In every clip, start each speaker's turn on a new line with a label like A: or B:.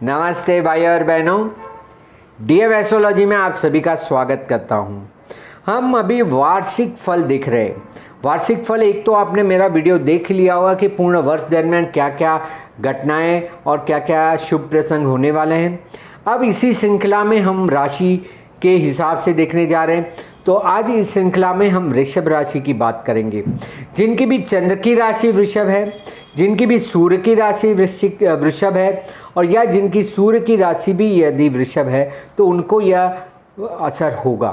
A: नमस्ते भाई और बहनों, डीएम एस्ट्रोलॉजी में आप सभी का स्वागत करता हूं। हम अभी वार्षिक फल देख रहे हैं। वार्षिक फल, एक तो आपने मेरा वीडियो देख लिया होगा कि पूर्ण वर्ष दरमियान क्या क्या घटनाएं और क्या क्या शुभ प्रसंग होने वाले हैं। अब इसी श्रृंखला में हम राशि के हिसाब से देखने जा रहे हैं। तो आज इस श्रृंखला में हम वृषभ राशि की बात करेंगे। जिनकी भी चंद्र की राशि वृषभ है, जिनकी भी सूर्य की राशि वृषभ है, और या जिनकी सूर्य की राशि भी यदि वृषभ है तो उनको यह असर होगा।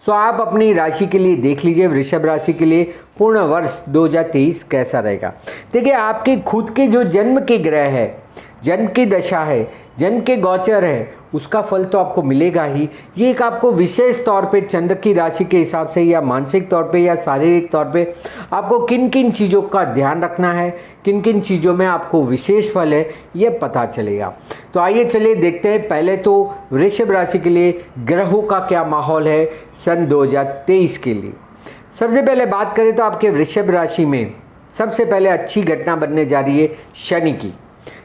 A: सो आप अपनी राशि के लिए देख लीजिए, वृषभ राशि के लिए पूर्ण वर्ष 2023 कैसा रहेगा। देखिए, आपके खुद के जो जन्म के ग्रह है, जन्म की दशा है, जन्म के गोचर है, उसका फल तो आपको मिलेगा ही। ये एक आपको विशेष तौर पे चंद्र की राशि के हिसाब से या मानसिक तौर पे या शारीरिक तौर पे आपको किन किन चीज़ों का ध्यान रखना है, किन किन चीज़ों में आपको विशेष फल है, ये पता चलेगा। तो आइए चलिए देखते हैं। पहले तो वृषभ राशि के लिए ग्रहों का क्या माहौल है सन 2023 के लिए। सबसे पहले बात करें तो आपके वृषभ राशि में सबसे पहले अच्छी घटना बनने जा रही है शनि की।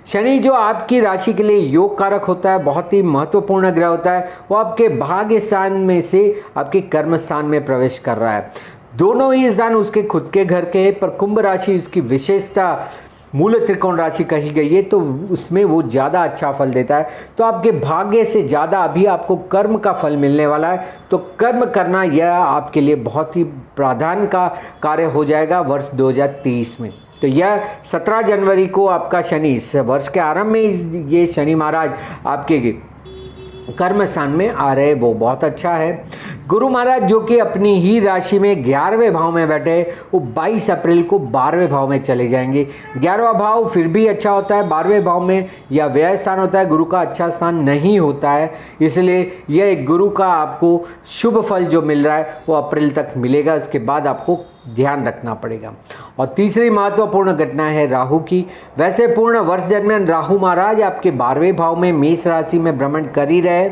A: शनि जो आपकी राशि के लिए योग कारक होता है, बहुत ही महत्वपूर्ण ग्रह होता है, वो आपके भाग्य स्थान में से आपके कर्म स्थान में प्रवेश कर रहा है। दोनों ही स्थान उसके खुद के घर के हैं, पर कुंभ राशि उसकी विशेषता मूल त्रिकोण राशि कही गई है, तो उसमें वो ज़्यादा अच्छा फल देता है। तो आपके भाग्य से ज़्यादा अभी आपको कर्म का फल मिलने वाला है। तो कर्म करना यह आपके लिए बहुत ही प्राधान्य का कार्य हो जाएगा वर्ष 2023 में। तो यह 17 जनवरी को आपका शनि, इस वर्ष के आरंभ में ये शनि महाराज आपके कर्म स्थान में आ रहे, वो बहुत अच्छा है। गुरु महाराज जो कि अपनी ही राशि में 11वें भाव में बैठे, वो 22 अप्रैल को 12वें भाव में चले जाएंगे। 11वां भाव फिर भी अच्छा होता है, 12वें भाव में यह व्यय स्थान होता है, गुरु का अच्छा स्थान नहीं होता है। इसलिए यह एक गुरु का आपको शुभ फल जो मिल रहा है वो अप्रैल तक मिलेगा, उसके बाद आपको ध्यान रखना पड़ेगा। और तीसरी महत्वपूर्ण घटना है राहु की। वैसे पूर्ण वर्ष दरमियान राहु महाराज आपके 12वें भाव में मेष राशि में भ्रमण कर ही रहे।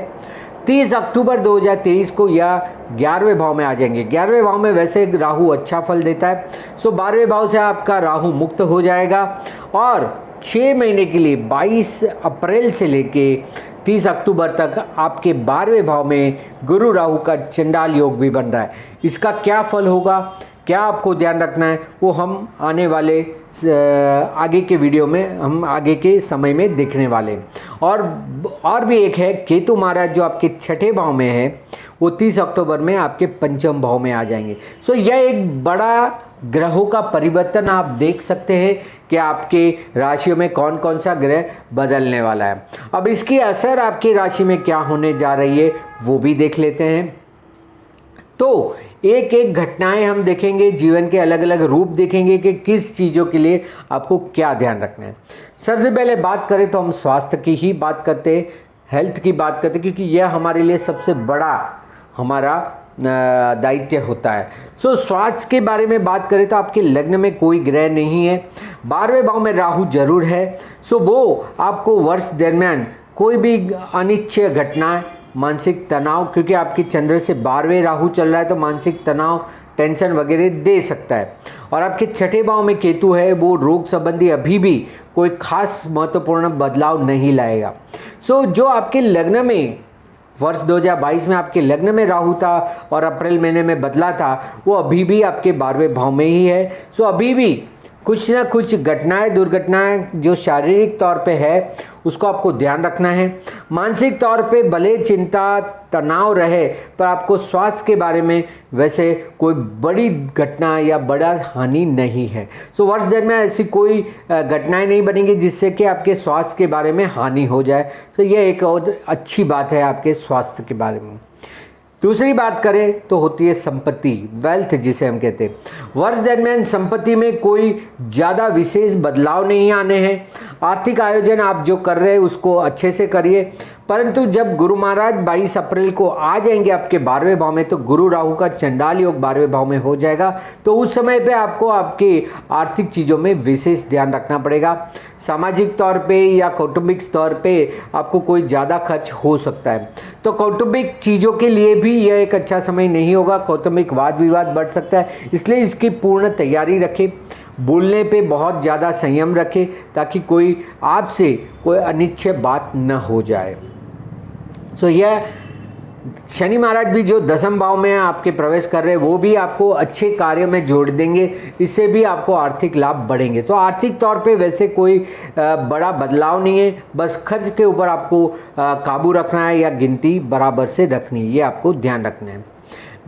A: 30 अक्टूबर 2023 को यह 11वें भाव में आ जाएंगे। 11वें भाव में वैसे राहु अच्छा फल देता है, सो 12वें भाव से आपका राहु मुक्त हो जाएगा। और 6 महीने के लिए 22 अप्रैल से लेके 30 अक्टूबर तक आपके 12वें भाव में गुरु राहु का चंडाल योग भी बन रहा है। इसका क्या फल होगा, क्या आपको ध्यान रखना है, वो हम आने वाले आगे के वीडियो में, हम आगे के समय में देखने वाले हैं। और भी एक है केतु महाराज जो आपके 6ठे भाव में है, वो 30 अक्टूबर में आपके 5वें भाव में आ जाएंगे। सो यह एक बड़ा ग्रहों का परिवर्तन आप देख सकते हैं कि आपके राशियों में कौन कौन सा ग्रह बदलने वाला है। अब इसकी असर आपकी राशि में क्या होने जा रही है वो भी देख लेते हैं। तो एक एक घटनाएं हम देखेंगे, जीवन के अलग अलग रूप देखेंगे कि किस चीज़ों के लिए आपको क्या ध्यान रखना है। सबसे पहले बात करें तो हम स्वास्थ्य की ही बात करते हैं, हेल्थ की बात करते हैं, क्योंकि यह हमारे लिए सबसे बड़ा हमारा दायित्व होता है। सो स्वास्थ्य के बारे में बात करें तो आपके लग्न में कोई ग्रह नहीं है, 12वें भाव में राहु जरूर है। सो वो आपको वर्ष दरमियान कोई भी अनिच्छय घटना, मानसिक तनाव, क्योंकि आपकी चंद्र से 12वें राहु चल रहा है तो मानसिक तनाव, टेंशन वगैरह दे सकता है। और आपके 6ठे भाव में केतु है, वो रोग संबंधी अभी भी कोई खास महत्वपूर्ण बदलाव नहीं लाएगा। सो जो आपके लग्न में वर्ष 2022 में आपके लग्न में राहु था और अप्रैल महीने में बदला था, वो अभी भी आपके 12वें भाव में ही है। सो अभी भी कुछ ना कुछ घटनाएं, दुर्घटनाएं जो शारीरिक तौर पे है उसको आपको ध्यान रखना है। मानसिक तौर पे भले चिंता तनाव रहे, पर आपको स्वास्थ्य के बारे में वैसे कोई बड़ी घटना या बड़ा हानि नहीं है। सो वर्ष दरमियान ऐसी कोई घटनाएं नहीं बनेंगी जिससे कि आपके स्वास्थ्य के बारे में हानि हो जाए। तो यह एक और अच्छी बात है आपके स्वास्थ्य के बारे में। दूसरी बात करें तो होती है संपत्ति, वेल्थ जिसे हम कहते हैं। वर्ष दरमियान संपत्ति में कोई ज़्यादा विशेष बदलाव नहीं आने हैं। आर्थिक आयोजन आप जो कर रहे हैं उसको अच्छे से करिए, परंतु जब गुरु महाराज 22 अप्रैल को आ जाएंगे आपके 12वें भाव में, तो गुरु राहु का चंडाल योग 12वें भाव में हो जाएगा। तो उस समय पे आपको आपकी आर्थिक चीज़ों में विशेष ध्यान रखना पड़ेगा। सामाजिक तौर पे या कौटुंबिक तौर पे आपको कोई ज़्यादा खर्च हो सकता है, तो कौटुंबिक चीज़ों के लिए भी यह एक अच्छा समय नहीं होगा। कौटुंबिक वाद विवाद बढ़ सकता है, इसलिए इसकी पूर्ण तैयारी रखें। बोलने पे बहुत ज़्यादा संयम रखें ताकि कोई आपसे कोई अनिच्छा बात न हो जाए। तो यह शनि महाराज भी जो दसम भाव में आपके प्रवेश कर रहे हैं वो भी आपको अच्छे कार्य में जोड़ देंगे, इससे भी आपको आर्थिक लाभ बढ़ेंगे। तो आर्थिक तौर पे वैसे कोई बड़ा बदलाव नहीं है, बस खर्च के ऊपर आपको काबू रखना है या गिनती बराबर से रखनी है, ये आपको ध्यान रखना है।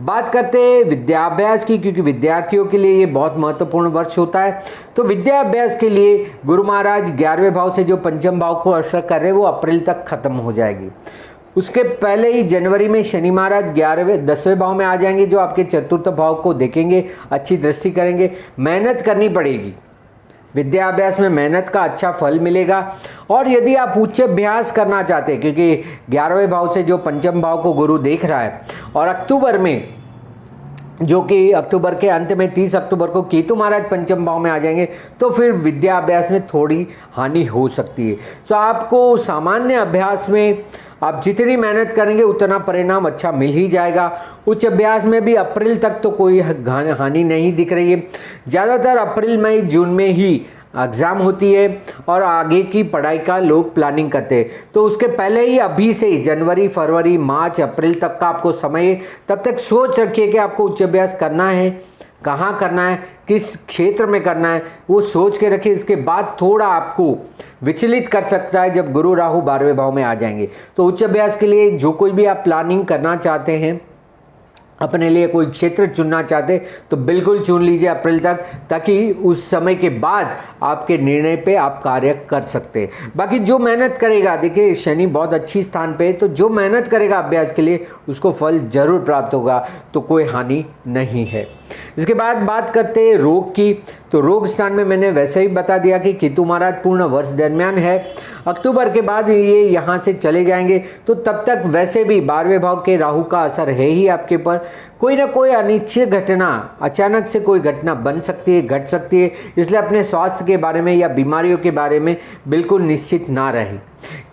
A: बात करते हैं विद्याभ्यास की, क्योंकि विद्यार्थियों के लिए ये बहुत महत्वपूर्ण वर्ष होता है। तो विद्याभ्यास के लिए गुरु महाराज 11वें भाव से जो पंचम भाव को असर कर रहे हैं वो अप्रैल तक खत्म हो जाएगी। उसके पहले ही जनवरी में शनि महाराज 10वें भाव में आ जाएंगे, जो आपके चतुर्थ भाव को देखेंगे, अच्छी दृष्टि करेंगे। मेहनत करनी पड़ेगी, विद्याभ्यास में मेहनत का अच्छा फल मिलेगा। और यदि आप उच्च अभ्यास करना चाहते हैं, क्योंकि 11वें भाव से जो पंचम भाव को गुरु देख रहा है, और अक्टूबर में, जो कि अक्टूबर के अंत में 30 अक्टूबर को केतु महाराज पंचम भाव में आ जाएंगे, तो फिर विद्याभ्यास में थोड़ी हानि हो सकती है। तो आपको सामान्य अभ्यास में आप जितनी मेहनत करेंगे उतना परिणाम अच्छा मिल ही जाएगा। उच्च अभ्यास में भी अप्रैल तक तो कोई हानि नहीं दिख रही है। ज़्यादातर अप्रैल मई जून में ही एग्ज़ाम होती है और आगे की पढ़ाई का लोग प्लानिंग करते हैं। तो उसके पहले ही अभी से जनवरी, फरवरी, मार्च, अप्रैल तक का आपको समय है। तब तक सोच रखिए कि आपको उच्च अभ्यास करना है, कहाँ करना है, किस क्षेत्र में करना है, वो सोच के रखिए। इसके बाद थोड़ा आपको विचलित कर सकता है जब गुरु राहु 12वें भाव में आ जाएंगे। तो उच्च अभ्यास के लिए जो कोई भी आप प्लानिंग करना चाहते हैं, अपने लिए कोई क्षेत्र चुनना चाहते तो बिल्कुल चुन लीजिए अप्रैल तक, ताकि उस समय के बाद आपके निर्णय पे आप कार्य कर सकते हैं। बाकी जो मेहनत करेगा, देखिए शनि बहुत अच्छी स्थान पे है, तो जो मेहनत करेगा अभ्यास के लिए उसको फल जरूर प्राप्त होगा, तो कोई हानि नहीं है। इसके बाद बात करते हैं रोग की। तो रोग स्थान में मैंने वैसे ही बता दिया कि केतु महाराज पूर्ण वर्ष दरमियान है, अक्टूबर के बाद ये यहाँ से चले जाएंगे। तो तब तक वैसे भी 12वें भाव के राहु का असर है ही आपके ऊपर। कोई ना कोई अनिच्छा घटना, अचानक से कोई घटना बन सकती है, घट सकती है, इसलिए अपने स्वास्थ्य के बारे में या बीमारियों के बारे में बिल्कुल निश्चित ना रहे।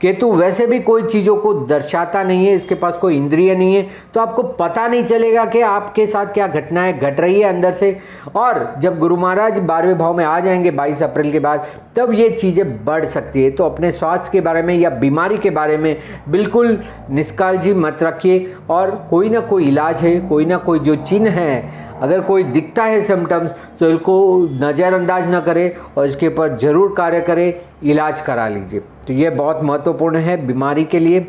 A: केतु वैसे भी कोई चीज़ों को दर्शाता नहीं है, इसके पास कोई इंद्रिय नहीं है, तो आपको पता नहीं चलेगा कि आपके साथ क्या घटनाएं घट रही है अंदर से। और जब गुरु महाराज 12वें भाव में आ जाएंगे 22 अप्रैल के बाद, तब ये चीज़ें बढ़ सकती है। तो अपने स्वास्थ्य के बारे में या बीमारी के बारे में बिल्कुल निष्काळजी मत रखिए, और कोई ना कोई इलाज है, कोई ना कोई जो चिन्ह है, अगर कोई दिखता है सिम्टम्स, तो इसको नज़रअंदाज ना करें और इसके ऊपर ज़रूर कार्य करें, इलाज करा लीजिए। तो ये बहुत महत्वपूर्ण है बीमारी के लिए।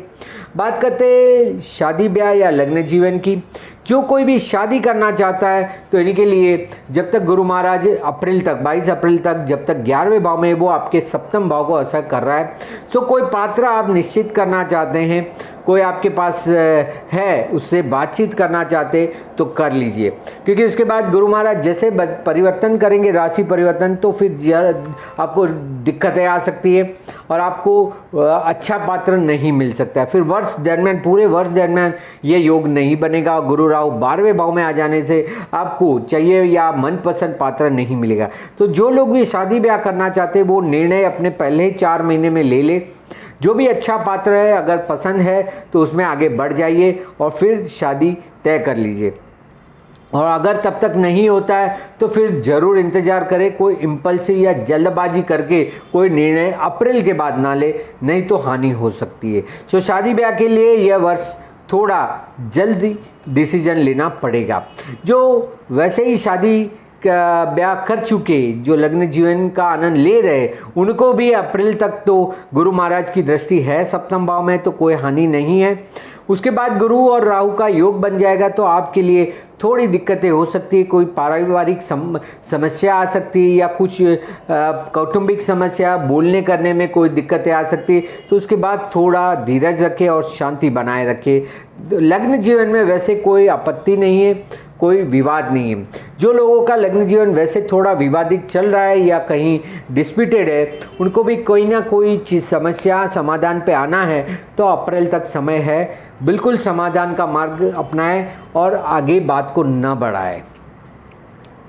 A: बात करते हैं शादी ब्याह या लग्न जीवन की। जो कोई भी शादी करना चाहता है तो इनके लिए जब तक गुरु महाराज अप्रैल तक, 22 अप्रैल तक, जब तक 11वें भाव में वो आपके सप्तम भाव को असर कर रहा है, तो कोई पात्र आप निश्चित करना चाहते हैं, कोई आपके पास है, उससे बातचीत करना चाहते तो कर लीजिए। क्योंकि उसके बाद गुरु महाराज जैसे परिवर्तन करेंगे, राशि परिवर्तन, तो फिर आपको दिक्कतें आ सकती है और आपको अच्छा पात्र नहीं मिल सकता है। फिर वर्ष दरमियान, पूरे वर्ष दरमियान ये योग नहीं बनेगा। गुरु राहु 12वें भाव में आ जाने से आपको चाहिए या मनपसंद पात्र नहीं मिलेगा। तो जो लोग भी शादी ब्याह करना चाहते हैं वो निर्णय अपने पहले 4 महीने में ले ले। जो भी अच्छा पात्र है, अगर पसंद है तो उसमें आगे बढ़ जाइए और फिर शादी तय कर लीजिए। और अगर तब तक नहीं होता है तो फिर ज़रूर इंतज़ार करें, कोई इम्पल्सिव या जल्दबाजी करके कोई निर्णय अप्रैल के बाद ना ले, नहीं तो हानि हो सकती है। तो शादी ब्याह के लिए यह वर्ष थोड़ा जल्दी डिसीजन लेना पड़ेगा। जो वैसे ही शादी का ब्याह कर चुके, जो लग्न जीवन का आनंद ले रहे, उनको भी अप्रैल तक तो गुरु महाराज की दृष्टि है सप्तम भाव में, तो कोई हानि नहीं है। उसके बाद गुरु और राहु का योग बन जाएगा तो आपके लिए थोड़ी दिक्कतें हो सकती है। कोई पारिवारिक समस्या आ सकती है या कुछ कौटुंबिक समस्या, बोलने करने में कोई दिक्कतें आ सकती है। तो उसके बाद थोड़ा धीरज रखें और शांति बनाए रखें। लग्न जीवन में वैसे कोई आपत्ति नहीं है, कोई विवाद नहीं है। जो लोगों का लग्न जीवन वैसे थोड़ा विवादित चल रहा है या कहीं डिस्प्यूटेड है, उनको भी कोई ना कोई चीज़, समस्या समाधान पे आना है, तो अप्रैल तक समय है। बिल्कुल समाधान का मार्ग अपनाएं और आगे बात को न बढ़ाएं।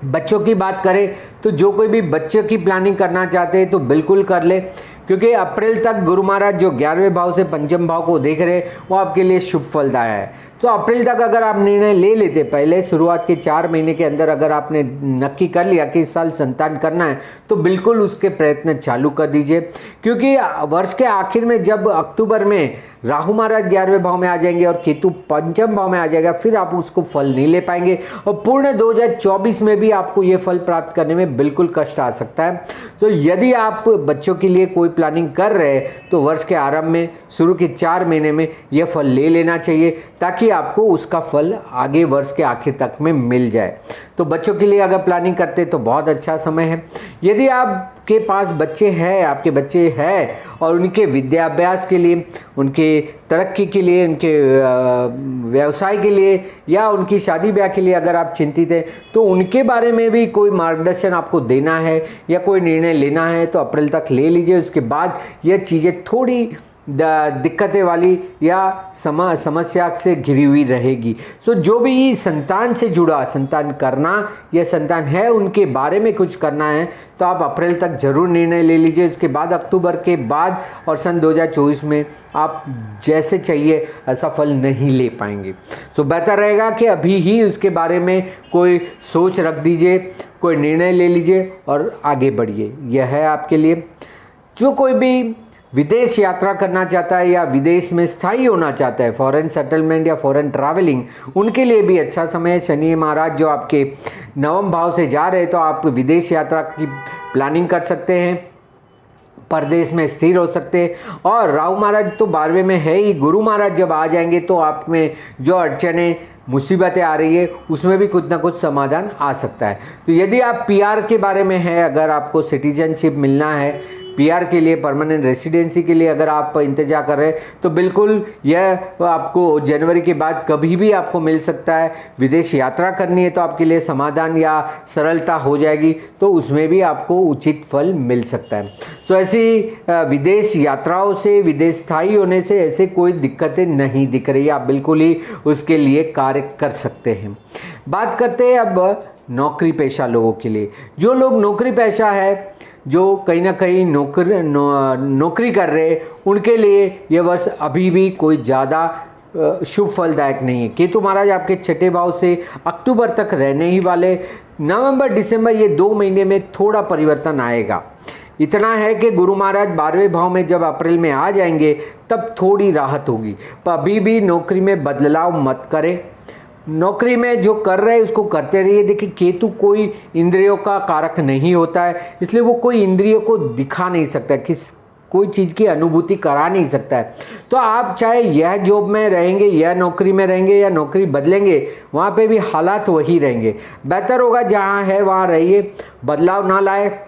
A: बच्चों की बात करें तो जो कोई भी बच्चों की प्लानिंग करना चाहते हैं तो बिल्कुल कर ले, क्योंकि अप्रैल तक गुरु महाराज जो 11वें भाव से पंचम भाव को देख रहे हैं वो आपके लिए शुभ फलदायक है। तो अप्रैल तक अगर आप निर्णय ले लेते, पहले शुरुआत के 4 महीने के अंदर अगर आपने नक्की कर लिया कि इस साल संतान करना है, तो बिल्कुल उसके प्रयत्न चालू कर दीजिए। क्योंकि वर्ष के आखिर में जब अक्टूबर में राहु महाराज 11वें भाव में आ जाएंगे और केतु पंचम भाव में आ जाएगा, फिर आप उसको फल नहीं ले पाएंगे और पूर्ण 2024 में भी आपको ये फल प्राप्त करने में बिल्कुल कष्ट आ सकता है। तो यदि आप बच्चों के लिए कोई प्लानिंग कर रहे हैं तो वर्ष के आरंभ में शुरू के 4 महीने में यह फल ले लेना चाहिए, ताकि आपको उसका फल आगे वर्ष के आखिर तक में मिल जाए। तो बच्चों के लिए अगर प्लानिंग करते तो बहुत अच्छा समय है। यदि आपके पास बच्चे हैं, आपके बच्चे हैं और उनके विद्याभ्यास के लिए, उनके तरक्की के लिए, उनके व्यवसाय के लिए या उनकी शादी ब्याह के लिए अगर आप चिंतित हैं, तो उनके बारे में भी कोई मार्गदर्शन आपको देना है या कोई निर्णय लेना है तो अप्रैल तक ले लीजिए। उसके बाद यह चीज़ें थोड़ी दिक्कतें वाली या समस्या से घिरी हुई रहेगी। सो जो भी संतान से जुड़ा, संतान करना या संतान है उनके बारे में कुछ करना है तो आप अप्रैल तक जरूर निर्णय ले लीजिए। इसके बाद अक्टूबर के बाद और सन 2024 में आप जैसे चाहिए ऐसा फल नहीं ले पाएंगे। तो बेहतर रहेगा कि अभी ही उसके बारे में कोई सोच रख दीजिए, कोई निर्णय ले लीजिए और आगे बढ़िए। यह है आपके लिए। जो कोई भी विदेश यात्रा करना चाहता है या विदेश में स्थायी होना चाहता है, फॉरेन सेटलमेंट या फॉरेन ट्रैवलिंग, उनके लिए भी अच्छा समय है। शनि महाराज जो आपके 9वें भाव से जा रहे हैं तो आप विदेश यात्रा की प्लानिंग कर सकते हैं, परदेश में स्थिर हो सकते हैं। और राहु महाराज तो 12वें में है ही, गुरु महाराज जब आ जाएंगे तो आप में जो अड़चने मुसीबतें आ रही है उसमें भी कुछ ना कुछ समाधान आ सकता है। तो यदि आप पीआर के बारे में है, अगर आपको सिटीजनशिप मिलना है, पीआर के लिए, परमानेंट रेसिडेंसी के लिए अगर आप इंतजार कर रहे हैं तो बिल्कुल यह आपको जनवरी के बाद कभी भी आपको मिल सकता है। विदेश यात्रा करनी है तो आपके लिए समाधान या सरलता हो जाएगी, तो उसमें भी आपको उचित फल मिल सकता है। तो ऐसी विदेश यात्राओं से, विदेश स्थायी होने से ऐसे कोई दिक्कतें नहीं दिख रही, आप बिल्कुल ही उसके लिए कार्य कर सकते हैं। बात करते हैं अब नौकरी पेशा लोगों के लिए। जो लोग नौकरी पेशा है, जो कहीं ना कहीं नौकरी कर रहे, उनके लिए यह वर्ष अभी भी कोई ज़्यादा शुभ फलदायक नहीं है। केतु महाराज आपके 6ठे भाव से अक्टूबर तक रहने ही वाले, नवंबर दिसंबर ये 2 महीने में थोड़ा परिवर्तन आएगा। इतना है कि गुरु महाराज 12वें भाव में जब अप्रैल में आ जाएंगे तब थोड़ी राहत होगी। पर अभी भी नौकरी में बदलाव मत करें, नौकरी में जो कर रहे हैं उसको करते रहिए। देखिए केतु कोई इंद्रियों का कारक नहीं होता है, इसलिए वो कोई इंद्रियों को दिखा नहीं सकता, कोई चीज़ की अनुभूति करा नहीं सकता है। तो आप चाहे यह जॉब में रहेंगे, यह नौकरी में रहेंगे या नौकरी बदलेंगे, वहाँ पे भी हालात वही रहेंगे। बेहतर होगा जहाँ है वहाँ रहिए, बदलाव ना लाए,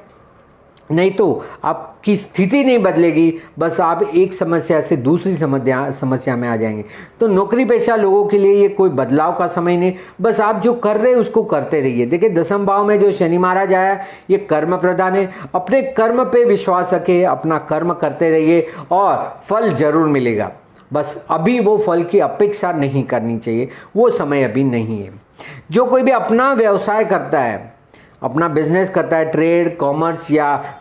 A: नहीं तो आपकी स्थिति नहीं बदलेगी, बस आप एक समस्या से दूसरी समस्या में आ जाएंगे। तो नौकरी पेशा लोगों के लिए ये कोई बदलाव का समय नहीं, बस आप जो कर रहे हैं उसको करते रहिए। देखिए 10वें भाव में जो शनि महाराज आया ये कर्म प्रधान है, अपने कर्म पे विश्वास रखिए, अपना कर्म करते रहिए और फल जरूर मिलेगा। बस अभी वो फल की अपेक्षा नहीं करनी चाहिए, वो समय अभी नहीं है। जो कोई भी अपना व्यवसाय करता है, अपना बिजनेस करता है, ट्रेड, कॉमर्स या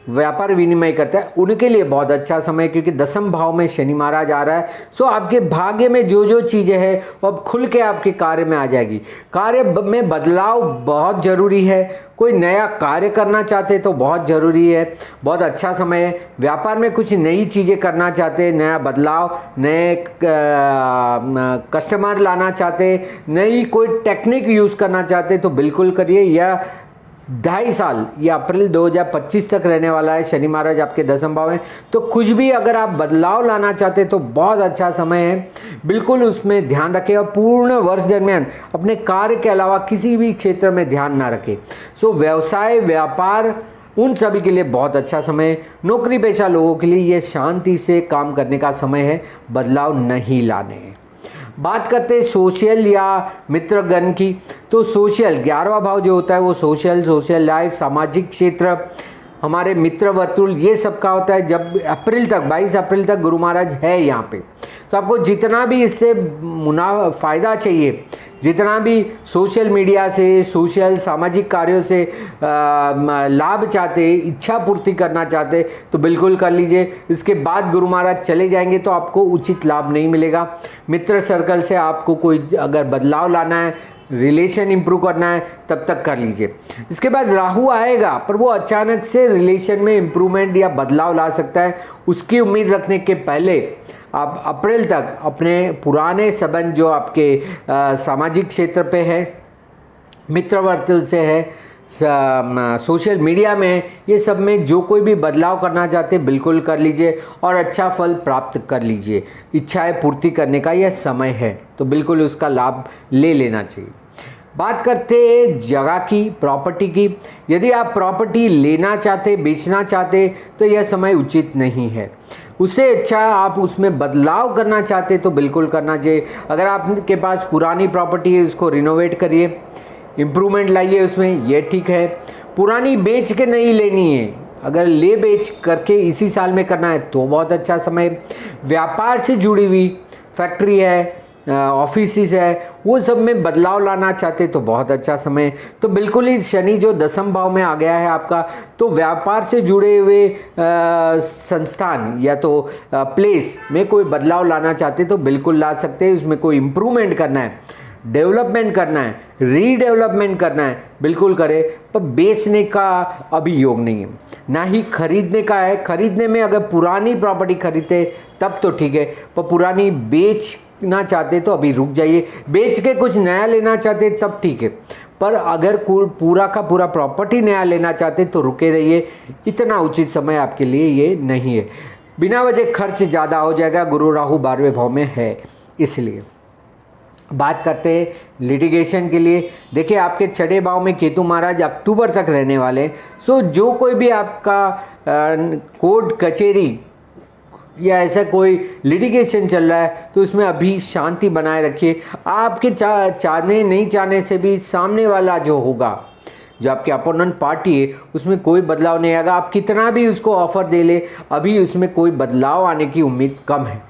A: व्यापार विनिमय करता है, उनके लिए बहुत अच्छा समय, क्योंकि 10वें भाव में शनि महाराज आ रहा है। सो आपके भाग्य में जो जो चीज़ें हैं वो अब खुल के आपके कार्य में आ जाएगी। कार्य में बदलाव बहुत ज़रूरी है, कोई नया कार्य करना चाहते तो बहुत ज़रूरी है, बहुत अच्छा समय है। व्यापार में कुछ नई चीज़ें करना चाहते, नया बदलाव, नए कस्टमर लाना चाहते, नई कोई टेक्निक यूज़ करना चाहते तो बिल्कुल करिए। यह 2.5 साल या अप्रैल 2025 तक रहने वाला है। शनि महाराज आपके 10वें भाव में, तो कुछ भी अगर आप बदलाव लाना चाहते तो बहुत अच्छा समय है, बिल्कुल उसमें ध्यान रखें। और पूर्ण वर्ष दरमियान अपने कार्य के अलावा किसी भी क्षेत्र में ध्यान ना रखें। सो व्यवसाय, व्यापार, उन सभी के लिए बहुत अच्छा समय है। नौकरी पेशा लोगों के लिए ये शांति से काम करने का समय है, बदलाव नहीं लाने हैं। बात करते हैं सोशल या मित्रगण की, तो सोशल 11वां भाव जो होता है वो सोशल लाइफ, सामाजिक क्षेत्र, हमारे मित्र वर्तुल, ये सब का होता है। जब अप्रैल तक, 22 अप्रैल तक गुरु महाराज है यहाँ पे, तो आपको जितना भी इससे फ़ायदा चाहिए, जितना भी सोशल मीडिया से, सोशल सामाजिक कार्यों से लाभ चाहते, इच्छा पूर्ति करना चाहते तो बिल्कुल कर लीजिए। इसके बाद गुरु महाराज चले जाएंगे तो आपको उचित लाभ नहीं मिलेगा। मित्र सर्कल से आपको कोई अगर बदलाव लाना है, रिलेशन इंप्रूव करना है, तब तक कर लीजिए। इसके बाद राहु आएगा, पर वो अचानक से रिलेशन में इंप्रूवमेंट या बदलाव ला सकता है। उसकी उम्मीद रखने के पहले आप अप्रैल तक अपने पुराने संबंध जो आपके सामाजिक क्षेत्र पे है, मित्र वर्तुल से है, सोशल मीडिया में, ये सब में जो कोई भी बदलाव करना चाहते बिल्कुल कर लीजिए और अच्छा फल प्राप्त कर लीजिए। इच्छाएं पूर्ति करने का यह समय है, तो बिल्कुल उसका लाभ ले लेना चाहिए। बात करते हैं जगह की, प्रॉपर्टी की। यदि आप प्रॉपर्टी लेना चाहते, बेचना चाहते तो यह समय उचित नहीं है। उससे अच्छा आप उसमें बदलाव करना चाहते तो बिल्कुल करना चाहिए। अगर आपके पास पुरानी प्रॉपर्टी है, उसको रिनोवेट करिए, इम्प्रूवमेंट लाइए उसमें, ये ठीक है। पुरानी बेच के नहीं लेनी है, अगर ले बेच करके इसी साल में करना है तो बहुत अच्छा समय। व्यापार से जुड़ी हुई फैक्ट्री है, ऑफिस है, वो सब में बदलाव लाना चाहते तो बहुत अच्छा समय। तो बिल्कुल ही शनि जो 10वें भाव में आ गया है आपका, तो व्यापार से जुड़े हुए संस्थान या तो प्लेस में कोई बदलाव लाना चाहते तो बिल्कुल ला सकते हैं। उसमें कोई इम्प्रूवमेंट करना है, डेवलपमेंट करना है, रीडेवलपमेंट करना है, बिल्कुल करें। पर बेचने का अभी योग नहीं है, ना ही खरीदने का है। खरीदने में अगर पुरानी प्रॉपर्टी खरीदते तब तो ठीक है, पर पुरानी बेचना चाहते तो अभी रुक जाइए। बेच के कुछ नया लेना चाहते तब ठीक है, पर अगर पूरा का पूरा प्रॉपर्टी नया लेना चाहते तो रुके रहिए। इतना उचित समय आपके लिए ये नहीं है। बिना वजह खर्च ज़्यादा हो जाएगा। गुरु राहु 12वें भाव में है, इसलिए। बात करते हैं लिटिगेशन के लिए। देखिए, आपके 6वें भाव में केतु महाराज अक्टूबर तक रहने वाले। सो जो कोई भी आपका कोर्ट कचहरी या ऐसा कोई लिटिगेशन चल रहा है तो उसमें अभी शांति बनाए रखिए। आपके चाहने नहीं चाहने से भी सामने वाला जो होगा, जो आपके अपोनेंट पार्टी है, उसमें कोई बदलाव नहीं आएगा। आप कितना भी उसको ऑफर दे ले, अभी उसमें कोई बदलाव आने की उम्मीद कम है।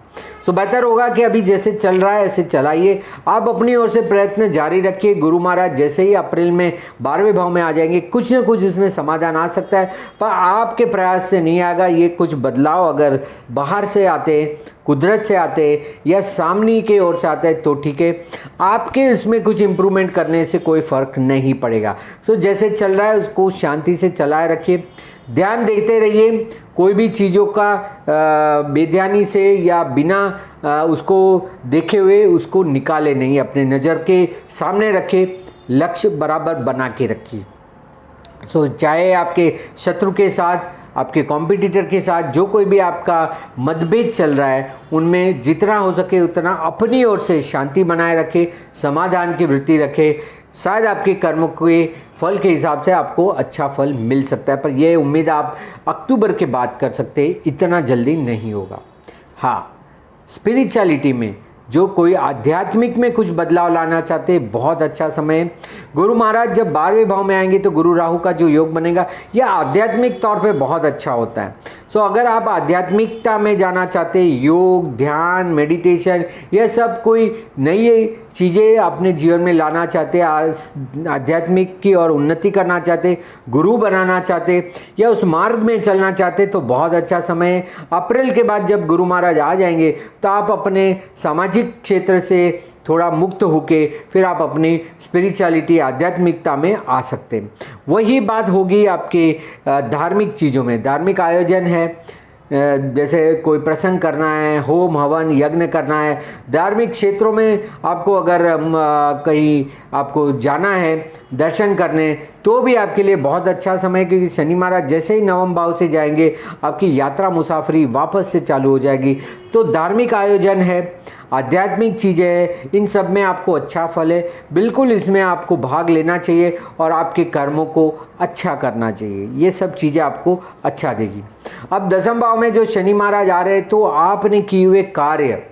A: तो बेहतर होगा कि अभी जैसे चल रहा है ऐसे चलाइए। आप अपनी ओर से प्रयत्न जारी रखिए। गुरु महाराज जैसे ही अप्रैल में 12वें भाव में आ जाएंगे, कुछ न कुछ इसमें समाधान आ सकता है, पर आपके प्रयास से नहीं आएगा। ये कुछ बदलाव अगर बाहर से आते, कुदरत से आते या सामने की ओर से आते हैं तो ठीक है। आपके इसमें कुछ इम्प्रूवमेंट करने से कोई फर्क नहीं पड़ेगा। तो जैसे चल रहा है उसको शांति से चलाए रखिए। ध्यान देते रहिए, कोई भी चीज़ों का बेध्यानी से या बिना उसको देखे हुए उसको निकाले नहीं, अपने नज़र के सामने रखे, लक्ष्य बराबर बना के रखिए। सो चाहे आपके शत्रु के साथ, आपके कॉम्पिटिटर के साथ जो कोई भी आपका मतभेद चल रहा है, उनमें जितना हो सके उतना अपनी ओर से शांति बनाए रखे, समाधान की वृत्ति रखे। शायद आपके कर्मों के फल के हिसाब से आपको अच्छा फल मिल सकता है, पर यह उम्मीद आप अक्टूबर के बाद कर सकते हैं, इतना जल्दी नहीं होगा। हाँ, स्पिरिचुअलिटी में जो कोई आध्यात्मिक में कुछ बदलाव लाना चाहते हैं, बहुत अच्छा समय है। गुरु महाराज जब 12वें भाव में आएंगे तो गुरु राहु का जो योग बनेगा, यह आध्यात्मिक तौर पे बहुत अच्छा होता है। सो अगर आप आध्यात्मिकता में जाना चाहते हैं, योग, ध्यान, मेडिटेशन, यह सब कोई नई चीज़ें अपने जीवन में लाना चाहते, आध्यात्मिक की और उन्नति करना चाहते, गुरु बनाना चाहते या उस मार्ग में चलना चाहते, तो बहुत अच्छा समय है। अप्रैल के बाद जब गुरु महाराज आ जाएंगे तो आप अपने सामाजिक क्षेत्र से थोड़ा मुक्त होके फिर आप अपनी स्पिरिचुअलिटी, आध्यात्मिकता में आ सकते हैं। वही बात होगी आपके धार्मिक चीज़ों में। धार्मिक आयोजन है, जैसे कोई प्रसंग करना है, होम हवन यज्ञ करना है, धार्मिक क्षेत्रों में आपको अगर कहीं आपको जाना है दर्शन करने, तो भी आपके लिए बहुत अच्छा समय है, क्योंकि शनि महाराज जैसे ही 9वें भाव से जाएंगे आपकी यात्रा मुसाफरी वापस से चालू हो जाएगी। तो धार्मिक आयोजन है, आध्यात्मिक चीज़ें हैं, इन सब में आपको अच्छा फल है। बिल्कुल इसमें आपको भाग लेना चाहिए और आपके कर्मों को अच्छा करना चाहिए। ये सब चीज़ें आपको अच्छा देगी। अब 10वें भाव में जो शनि महाराज आ रहे हैं, तो आपने किए हुए कार्य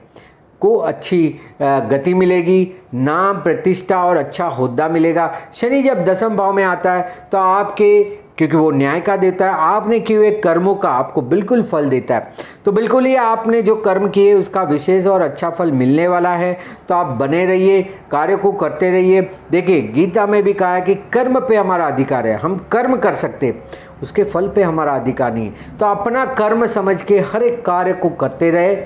A: को अच्छी गति मिलेगी, नाम, प्रतिष्ठा और अच्छा होद्दा मिलेगा। शनि जब 10वें भाव में आता है तो आपके क्योंकि वो न्याय का देता है। आपने किए हुए कर्मों का आपको बिल्कुल फल देता है। तो बिल्कुल ही आपने जो कर्म किए उसका विशेष और अच्छा फल मिलने वाला है। तो आप बने रहिए, कार्य को करते रहिए। देखिए गीता में भी कहा है कि कर्म पे हमारा अधिकार है, हम कर्म कर सकते, उसके फल पे हमारा अधिकार नहीं है। तो अपना कर्म समझ के हर एक कार्य को करते रहे,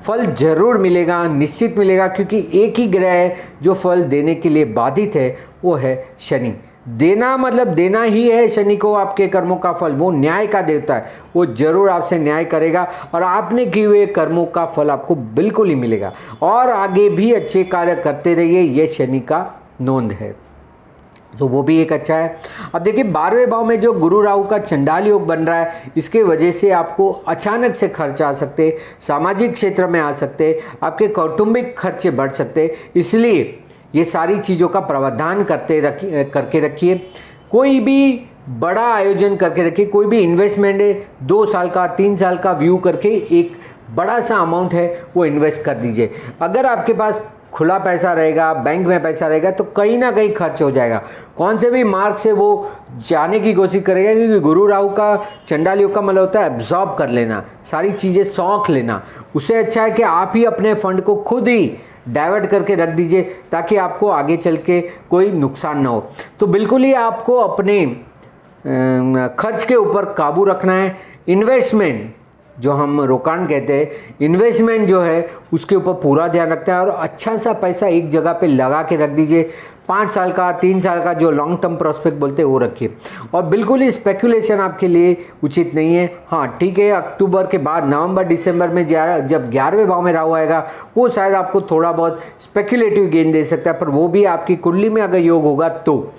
A: फल जरूर मिलेगा, निश्चित मिलेगा। क्योंकि एक ही ग्रह है जो फल देने के लिए बाधित है, वो है शनि। देना मतलब देना ही है शनि को आपके कर्मों का फल। वो न्याय का देवता है, वो जरूर आपसे न्याय करेगा और आपने किए हुए कर्मों का फल आपको बिल्कुल ही मिलेगा। और आगे भी अच्छे कार्य करते रहिए, ये शनि का नोंद है। तो वो भी एक अच्छा है। अब देखिए 12वें भाव में जो गुरु राहु का चंडाल योग बन रहा है, इसके वजह से आपको अचानक से खर्च आ सकते, सामाजिक क्षेत्र में आ सकते, आपके कौटुंबिक खर्चे बढ़ सकते। इसलिए ये सारी चीज़ों का प्रावधान करके रखिए। कोई भी बड़ा आयोजन करके रखिए, कोई भी इन्वेस्टमेंट है 2 साल का 3 साल का व्यू करके एक बड़ा सा अमाउंट है वो इन्वेस्ट कर दीजिए। अगर आपके पास खुला पैसा रहेगा, बैंक में पैसा रहेगा, तो कहीं ना कहीं खर्च हो जाएगा। कौन से भी मार्ग से वो जाने की कोशिश करेगा, क्योंकि गुरु राहु का चंडाल योग का मतलब होता है एब्जॉर्ब कर लेना, सारी चीज़ें सौंख लेना। उससे अच्छा है कि आप ही अपने फंड को खुद ही डाइवर्ट करके रख दीजिए, ताकि आपको आगे चल के कोई नुकसान ना हो। तो बिल्कुल ही आपको अपने खर्च के ऊपर काबू रखना है। इन्वेस्टमेंट जो हम रोकाण कहते हैं, इन्वेस्टमेंट जो है उसके ऊपर पूरा ध्यान रखते हैं और अच्छा सा पैसा एक जगह पे लगा के रख दीजिए। 5 साल का 3 साल का जो लॉन्ग टर्म प्रोस्पेक्ट बोलते हैं वो रखिए। और बिल्कुल ही स्पेकुलेशन आपके लिए उचित नहीं है। हाँ ठीक है, अक्टूबर के बाद नवंबर दिसंबर में जब 11वें भाव में राहु आएगा, वो शायद आपको थोड़ा बहुत स्पेकुलेटिव गेन दे सकता है, पर वो भी आपकी कुंडली में अगर योग होगा तो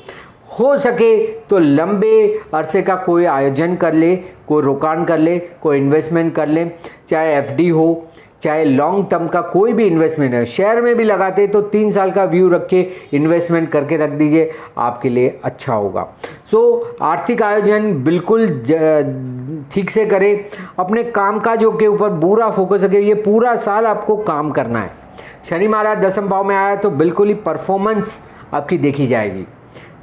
A: हो सके तो लंबे अरसे का कोई आयोजन कर ले, कोई रोकाण कर ले, कोई इन्वेस्टमेंट कर ले, चाहे एफडी हो, चाहे लॉन्ग टर्म का कोई भी इन्वेस्टमेंट है। शेयर में भी लगाते तो 3 साल का व्यू रख के इन्वेस्टमेंट करके रख दीजिए, आपके लिए अच्छा होगा। सो आर्थिक आयोजन बिल्कुल ठीक से करें, अपने कामकाजों के ऊपर पूरा फोकस रखें। ये पूरा साल आपको काम करना है। शनि महाराज 10वें भाव में आया तो बिल्कुल ही परफॉर्मेंस आपकी देखी जाएगी।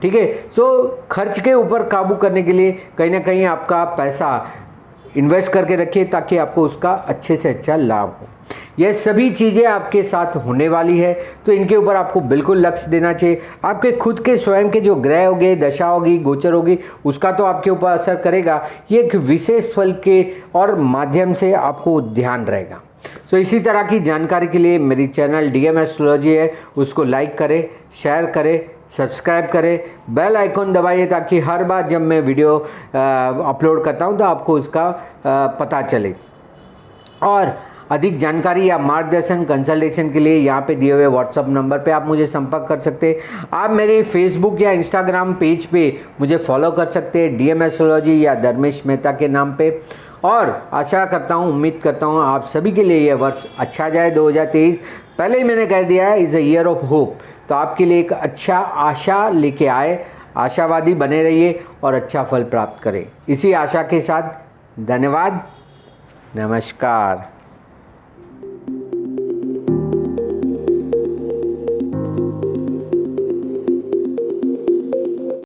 A: ठीक है। सो खर्च के ऊपर काबू करने के लिए कहीं ना कहीं आपका पैसा इन्वेस्ट करके रखिए, ताकि आपको उसका अच्छे से अच्छा लाभ हो। यह सभी चीज़ें आपके साथ होने वाली है, तो इनके ऊपर आपको बिल्कुल लक्ष्य देना चाहिए। आपके खुद के स्वयं के जो ग्रह होंगे, दशा होगी, गोचर होगी, उसका तो आपके ऊपर असर करेगा। ये एक विशेष फल के और माध्यम से आपको ध्यान रहेगा। सो इसी तरह की जानकारी के लिए मेरी चैनल डीएम एस्ट्रोलॉजी है, उसको लाइक करें, शेयर करें, सब्सक्राइब करें, बेल आइकॉन दबाइए, ताकि हर बार जब मैं वीडियो अपलोड करता हूं तो आपको उसका पता चले। और अधिक जानकारी या मार्गदर्शन कंसल्टेशन के लिए यहाँ पे दिए हुए व्हाट्सअप नंबर पे आप मुझे संपर्क कर सकते हैं। आप मेरे फेसबुक या इंस्टाग्राम पेज पे मुझे फॉलो कर सकते हैं, डीएम एस्ट्रोलॉजी या धर्मेश मेहता के नाम पे। और आशा करता हूँ, उम्मीद करता हूँ आप सभी के लिए यह वर्ष अच्छा जाए। 2023 पहले ही मैंने कह दिया है, is a year of hope. तो आपके लिए एक अच्छा आशा लेके आए, आशावादी बने रहिए और अच्छा फल प्राप्त करें। इसी आशा के साथ धन्यवाद, नमस्कार।